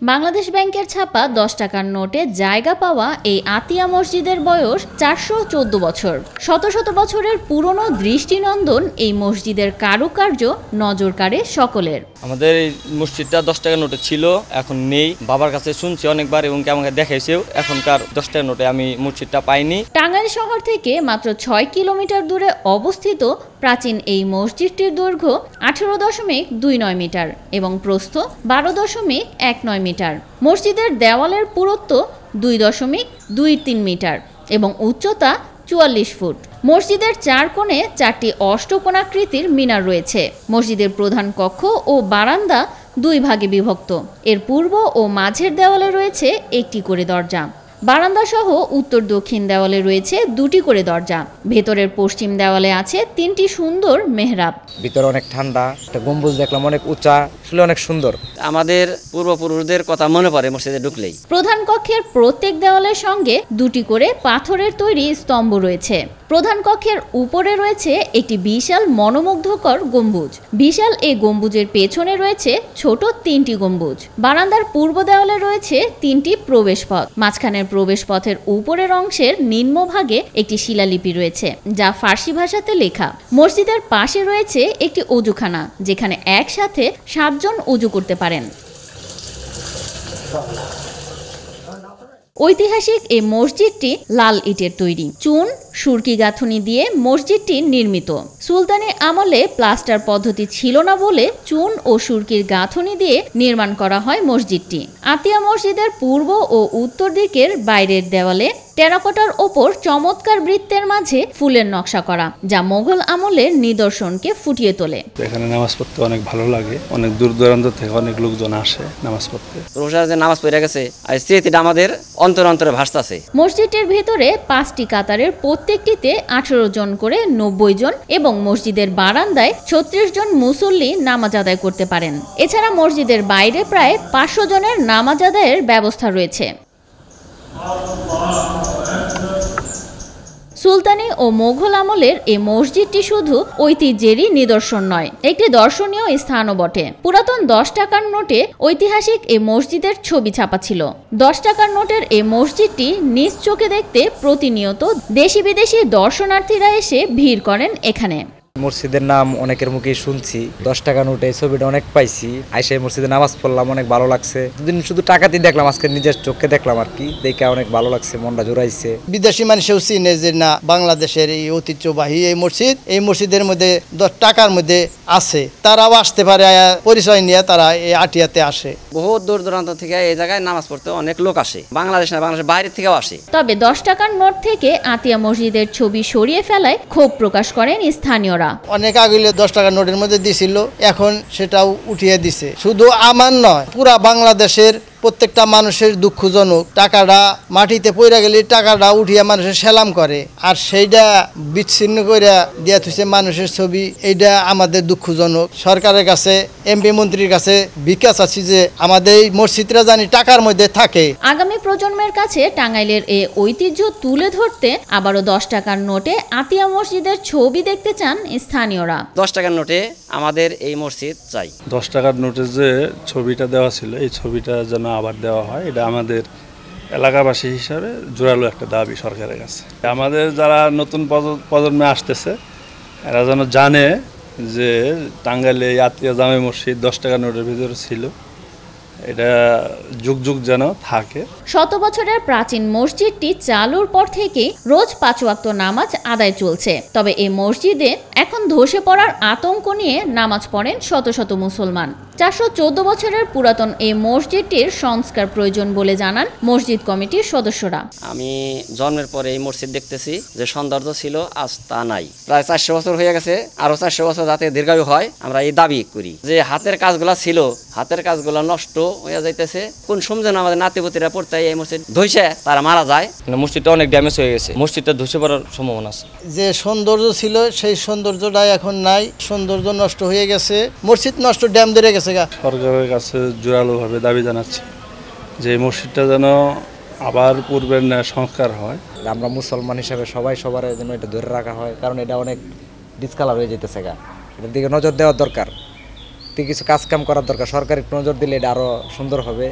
বাংলাদেশ ব্যাংকের ছাপা ১০ টাকার নোটে জায়গা পাওয়া এই আতিয়া মসজিদের বয়স ৪১৪ বছর। শত শত বছরের পুরনো দৃষ্টিনন্দন এই মসজিদের কারুকার্য নজর কাড়ে সকলের। আমাদের এই মসজিদটা ১০ টাকার নোটে ছিল, এখন নেই। বাবার কাছে শুনছি অনেকবার এবং আমাকে দেখাইছেও। এখনকার 10 টাকার নোটে আমি মসজিদটা পাইনি। টাঙ্গাইল শহর থেকে মাত্র ৬ কিলোমিটার দূরে অবস্থিত প্রাচীন এই মসজিদটির দৈর্ঘ্য ১৮.29 মিটার এবং প্রস্থ ১২.19 মিটার। মসজিদের দেওয়ালের পুরুত্ব ২.23 মিটার এবং উচ্চতা ৪৪ ফুট। মসজিদের চার কোণে ৪টি অষ্টকোণাকৃতির মিনার রয়েছে। মসজিদের প্রধান কক্ষ ও বারান্দা দুই ভাগে বিভক্ত। এর পূর্ব ও মাঝের দেওয়ালে রয়েছে একটি করে দরজা। বারান্দা সহ উত্তর দক্ষিণ দেওয়ালে রয়েছে দুটি করে দরজা। ভেতরের পশ্চিম দেওয়ালে আছে ৩টি সুন্দর মেহরাব। ভিতরে অনেক ঠান্ডা, একটা গম্বুজ দেখলাম অনেক উঁচা, আসলে অনেক সুন্দর। আমাদের পূর্বপুরুষদের কথা মনে পড়ে মসজিদে ঢুকলেই। প্রধান কক্ষের প্রত্যেক দেওয়ালের সঙ্গে দুটি করে পাথরের তৈরি স্তম্ভ রয়েছে। প্রধান কক্ষের উপরে রয়েছে একটি বিশাল মনোমুগ্ধকর গম্বুজ। বিশাল এই গম্বুজের পেছনে রয়েছে ছোট 3টি গম্বুজ। বারান্দার পূর্ব দেওয়ালে রয়েছে 3টি প্রবেশপথ। মাঝখানের প্রবেশপথের উপরের অংশের নিম্নভাগে একটি শিলালিপি রয়েছে, যা ফার্সি ভাষাতে লেখা। মসজিদের পাশে রয়েছে একটি অজুখানা, যেখানে একসাথে 7 জন অজু করতে পারেন। ঐতিহাসিক এই মসজিদটি লাল ইটের তৈরি। চুন সুরকি গাঁথুনি দিয়ে মসজিদটি নির্মিত। সুলতানি আমলে প্লাস্টার পদ্ধতি ছিল না বলে চুন ও সুরকির গাঁথুনি দিয়ে নির্মাণ করা হয় মসজিদটি। আতিয়া মসজিদের পূর্ব ও উত্তর দিকের বাইরের দেওয়ালে টেরাকোটার ওপর চমৎকার বৃত্তের মাঝে ফুলের নকশা করা, যা মোগল আমলের নিদর্শনকে ফুটিয়ে তোলে। এখানে নামাজ পড়তে অনেক ভালো লাগে। অনেক দূর দূরান্ত থেকে অনেক লোকজন আসে নামাজ পড়তে। রোজা যে নামাজ পড়ে গেছে আর স্মৃতিটা আমাদের অন্তরে ভাসতাছে। মসজিদটির ভেতরে 5টি কাতারের প্রত্যেকটিতে 18 জন করে 90 জন এবং মসজিদের বারান্দায় 36 জন মুসল্লি নামাজ আদায় করতে পারেন। এছাড়া মসজিদের বাইরে প্রায় 500 জনের নামাজ আদায়ের ব্যবস্থা রয়েছে। সুলতানি ও মোগল আমলের এই মসজিদটি শুধু ঐতিহ্যেরই নিদর্শন নয়, একটি দর্শনীয় স্থানও বটে। পুরাতন 10 টাকার নোটে ঐতিহাসিক এই মসজিদের ছবি ছাপা ছিল। 10 টাকার নোটের এই মসজিদটি নিজ চোখে দেখতে প্রতিনিয়ত দেশি বিদেশি দর্শনার্থীরা এসে ভিড় করেন এখানে। মসজিদের নাম অনেকের মুখেই শুনছি, 10 টাকা নোটে ছবিটা অনেক পাইছি। আইসা মসজিদে নামাজ পড়লাম, অনেক ভালো লাগছে। দুদিন শুধু টাকাতেই দেখলাম, আজকে নিজের চোখে দেখলাম আর কি, দেখে অনেক ভালো লাগছে, মনটা জোড়াইছে। বিদেশি মানুষও চিনে যে না বাংলাদেশের এই ঐতিহ্যবাহী এই মসজিদের মধ্যে 10 টাকার মধ্যে আছে। তারাও আসতে পারে, পরিচয় নিয়ে তারা এই আটিয়াতে আসে। বহুত দূর দূরান্ত থেকে এই জায়গায় নামাজ পড়তে অনেক লোক আসে, বাংলাদেশ না বাংলাদেশের বাইরে থেকেও আসে। তবে 10 টাকার নোট থেকে আতিয়া মসজিদের ছবি সরিয়ে ফেলায় ক্ষোভ প্রকাশ করেন স্থানীয়রা। অনেক আগে 10 টাকার নোটের মধ্যে দিছিল, এখন সেটাও উঠিয়ে দিছে। শুধু আমার নয়, পুরা বাংলাদেশের প্রত্যেকটা মানুষের দুঃখজনক। টাকাটা মাটিতে পড়ে গেলে টাকাটা উঠিয়ে মানুষের সেলাম করে, আর সেইটা বিচ্ছিন্ন করে দিয়া থুইছে মানুষের ছবি। এইটা আমাদের দুঃখজনক। সরকারের কাছে, এমপি মন্ত্রীর কাছে ভিক্ষা চাচ্ছি যে আমাদের এই মসজিদরা জানি টাকার মধ্যে থাকে। আগামী প্রজন্মের কাছে টাঙ্গাইলের এই ঐতিহ্য তুলে ধরতে আবারও 10 টাকার নোটে আতিয়া মসজিদের ছবি দেখতে চান স্থানীয়রা। 10 টাকার নোটে আমাদের এই মসজিদ চাই। 10 টাকার নোটে যে ছবিটা দেওয়া ছিল, এই ছবিটা যেন আবার দেওয়া হয়, এটা আমাদের এলাকাবাসী হিসাবে জোরালো একটা দাবি সরকারের কাছে। আমাদের যারা নতুন প্রজন্মে আসতেছে, এরা যেন জানে যে টাঙ্গাইলে আতিয়া জামে মসজিদ 10 টাকার নোটের ভিতরে ছিল। এটা যুগ যুগ যেন থাকে। শত বছরের প্রাচীন মসজিদটি চালুর পর থেকে রোজ 5 ওয়াক্ত নামাজ আদায় চলছে। তবে এই মসজিদে এখন ধসে পড়ার আতঙ্ক নিয়ে নামাজ পড়েন শত শত মুসলমান। 414 বছরের পুরাতন এই মসজিদটির সংস্কার প্রয়োজন বলে জানান মসজিদ কমিটির সদস্যরা। আমি জন্মের পরে এই মসজিদ দেখতেছি, যে সৌন্দর্য ছিল আজ তা নাই। প্রায় 400 বছর হয়ে গেছে, আরো 400 বছর যাতে দীর্ঘায়ু হয় আমরা এই দাবি করি। যে হাতের কাজগুলা ছিল, হাতের কাজগুলা নষ্ট হয়ে যাইতেছে। কোন সময় যেন আমাদের নাতিপুতিরা পড়তে এই মসজিদ ধসে তারা মারা যায়। মসজিদটা অনেক ড্যামেজ হয়ে গেছে, মসজিদটা ধসে পড়ার সম্ভাবনা আছে। যে সৌন্দর্য ছিল সেই সৌন্দর্যটা এখন নাই, সৌন্দর্য নষ্ট হয়ে গেছে, মসজিদ নষ্ট, ড্যাম ধরে গেছে। সরকারের কাছে জোরালোভাবে দাবি জানাচ্ছি যে এই মসজিদটা যেন আবার পূর্বের ন্যায় সংস্কার হয়। আমরা মুসলমান হিসাবে সবাই সবার যেন এটা ধরে রাখা হয়, কারণ এটা অনেক ডিসকালার হয়ে যেতেছে গা। এটার দিকে নজর দেওয়ার দরকার, কিছু কাজ কাম করার দরকার। সরকার একটু নজর দিলে এটা আরো সুন্দর হবে।